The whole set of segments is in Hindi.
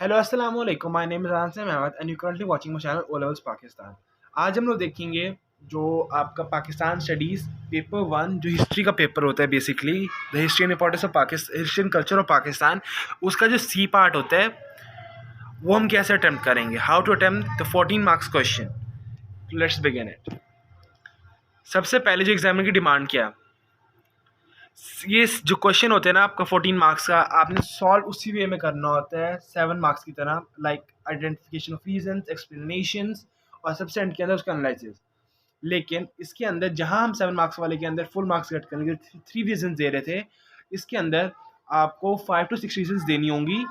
हेलो अस्सलाम वालेकुम, my name is Asim Ahmed and you currently watching my channel O levels Pakistan. आज हम लोग देखेंगे जो आपका पाकिस्तान स्टडीज़ पेपर 1 जो हिस्ट्री का पेपर होता है, basically the history and importance of Pakistan, history and culture of Pakistan, उसका जो सी पार्ट होता है वो हम कैसे अटैम्प्ट करेंगे, how to attempt the 14 marks question. Let's begin it. सबसे पहले जो एग्जामिनर की डिमांड किया, ये जो क्वेश्चन होते हैं ना आपका 14 मार्क्स का, आपने सॉल्व उसी वे में करना होता है 7 मार्क्स की तरह, like identification of reasons, explanations और सबसे एंड के अंदर उसका एनालिसिस। लेकिन इसके अंदर जहां हम 7 मार्क्स वाले के अंदर फुल मार्क्स कट करेंगे, 3 रीजंस दे रहे थे, इसके अंदर आपको 5 to 6 रीजंस देनी होंगी,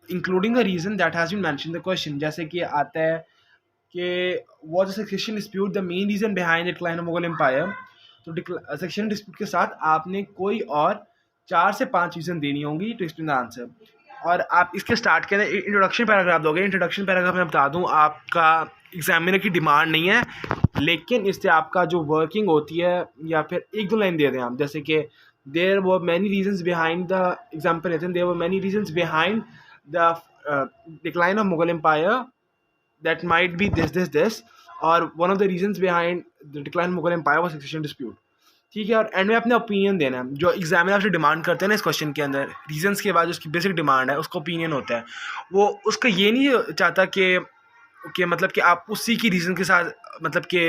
including the reason that has been mention the question. जैसे कि आता है कि was the succession dispute the main reason behind the decline of Mughal empire. तो सक्सेशन डिस्प्यूट के साथ आपने कोई और 4 से 5 रीजन देनी होंगी टू एक्सप्लेन द आंसर। और आप इसके स्टार्ट के अंदर इंट्रोडक्शन पैराग्राफ दोगे। इंट्रोडक्शन पैराग्राफ मैं बता दूं, आपका एग्जामिनर की डिमांड नहीं है, लेकिन इससे आपका जो वर्किंग होती है, या फिर एक दो लाइन दे दें आप, जैसे कि there were many reasons behind the example लेते हैं, there were many reasons behind the decline of Mughal empire that might be this or one of the reasons behind the decline of Mughal Empire was succession dispute। ठीक है, और एंड में अपने ओपिनियन देना है। जो एग्जामिनर आपसे डिमांड करते हैं ना इस क्वेश्चन के अंदर, रीजंस के बाद उसकी बेसिक डिमांड है, उसका ओपिनियन होता है। वो उसका ये नहीं चाहता कि मतलब कि आप उसी की रीज़न के साथ मतलब कि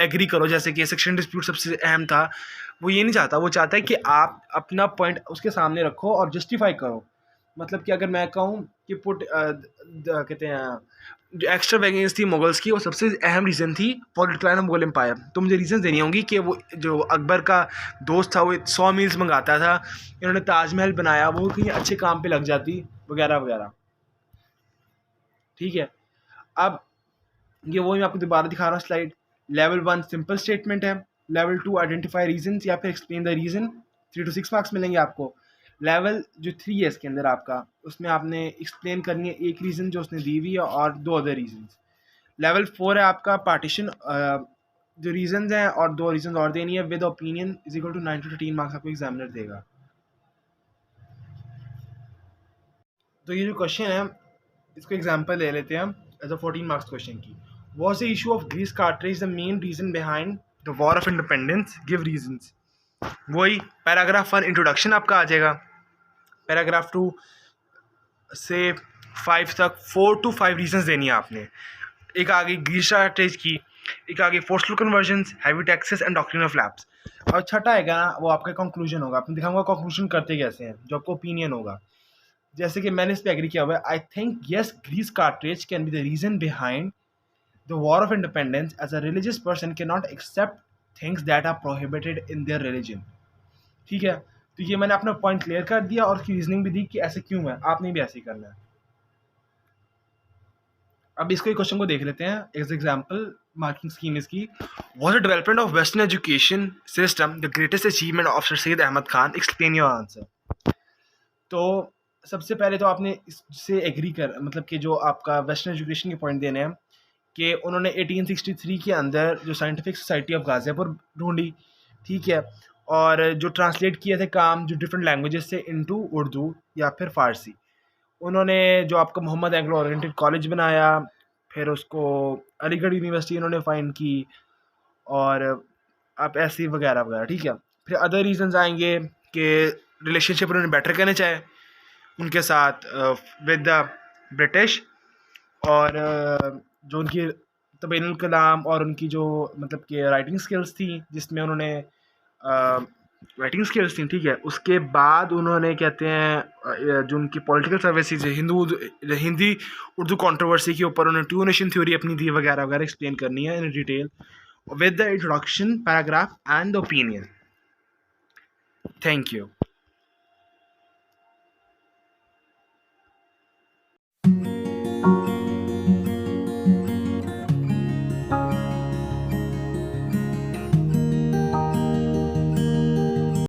एग्री करो, जैसे कि सेक्शन डिस्प्यूट सबसे अहम था, वो ये नहीं चाहता। वो चाहता है कि आप अपना पॉइंट उसके सामने रखो और जस्टिफाई करो। मतलब कि अगर मैं कहूँ कि कहते हैं जो एक्स्ट्रा वैगेंस थी मुगल्स की, वो सबसे अहम रीज़न थी for decline of Mughal empire, तो मुझे रीज़न देनी होंगी कि वो जो अकबर का दोस्त था वो 100 मील्स मंगाता था, इन्होंने ताजमहल बनाया, वो कहीं अच्छे काम पे लग जाती, वगैरह वगैरह। ठीक है, अब ये वही मैं आपको दोबारा दिखा रहा हूँ स्लाइड। लेवल 1 सिंपल स्टेटमेंट है, लेवल 2 आइडेंटिफाई रीजन या फिर explain the reason, 3 to 6 marks मिलेंगे आपको। लेवल जो 3 है इसके अंदर आपका, उसमें आपने एक्सप्लेन करनी है एक रीज़न जो उसने दी हुई है और 2 अदर रीजन। लेवल 4 है आपका पार्टीशन, जो रीजन हैं और 2 रीजन और देनी है with opinion, is equal to 9 to 13 marks आपको एग्जामिनर देगा। तो ये जो क्वेश्चन है इसको एग्जाम्पल ले लेते हैं एज अ 14 मार्क्स क्वेश्चन की। Was the issue of grease cartridge the main reason behind the war of independence, give reasons. वही पैराग्राफ 1 इंट्रोडक्शन आपका आ जाएगा, पैराग्राफ 2 से 5 तक 4 to 5 रीजंस देनी है आपने। एक आगे ग्रीस कार्ट्रेज की, एक आगे forceful convergence, heavy taxes and doctrine of lapse, और छठा आएगा ना वो आपका कंक्लूजन होगा। आपने दिखाऊंगा कंक्लूजन करते कैसे हैं, जो आपको ओपिनियन होगा। जैसे कि मैंने इस पर एग्री किया हुआ है, I think yes grease cartridge can be the reason behind the war of independence, as a religious person can not accept things that are prohibited in their religion. ठीक है, तो ये मैंने अपना पॉइंट क्लियर कर दिया और उसकी रीजनिंग भी दी कि ऐसे क्यों है, आपने भी ऐसे ही करना है। अब इसको एक क्वेश्चन को देख लेते हैं एज एग्जाम्पल। मार्किंग स्कीम इसकी, was the development of western education system the greatest achievement of sir Syed Ahmad Khan, explain your answer. तो सबसे पहले तो आपने इससे एग्री कर, मतलब कि जो आपका वेस्टर्न एजुकेशन के पॉइंट देने हैं कि उन्होंने 1863 के अंदर जो साइंटिफिक सोसाइटी ऑफ गाज़ियापुर ढूंढी। ठीक है, और जो ट्रांसलेट किए थे काम जो डिफरेंट लैंग्वेजेस से इनटू उर्दू या फिर फ़ारसी। उन्होंने जो आपका मोहम्मद एंग्लो ओरिएंटेड कॉलेज बनाया, फिर उसको अलीगढ़ यूनिवर्सिटी उन्होंने फाइंड की, और आप ऐसे वगैरह वगैरह। ठीक है, फिर अदर रीजंस आएंगे कि रिलेशनशिप उन्होंने बेटर करने चाहे उनके साथ विद द ब्रिटिश, और जो उनकी तबीनुल कलाम और उनकी जो मतलब कि राइटिंग स्किल्स थी, जिसमें उन्होंने राइटिंग स्किल्स थी। ठीक है, उसके बाद उन्होंने कहते हैं जो उनकी political services Hindi Urdu controversy के ऊपर उन्होंने टू नेशन थ्योरी अपनी थी, वगैरह वगैरह एक्सप्लेन करनी है in detail with the introduction paragraph and the opinion. Thank you.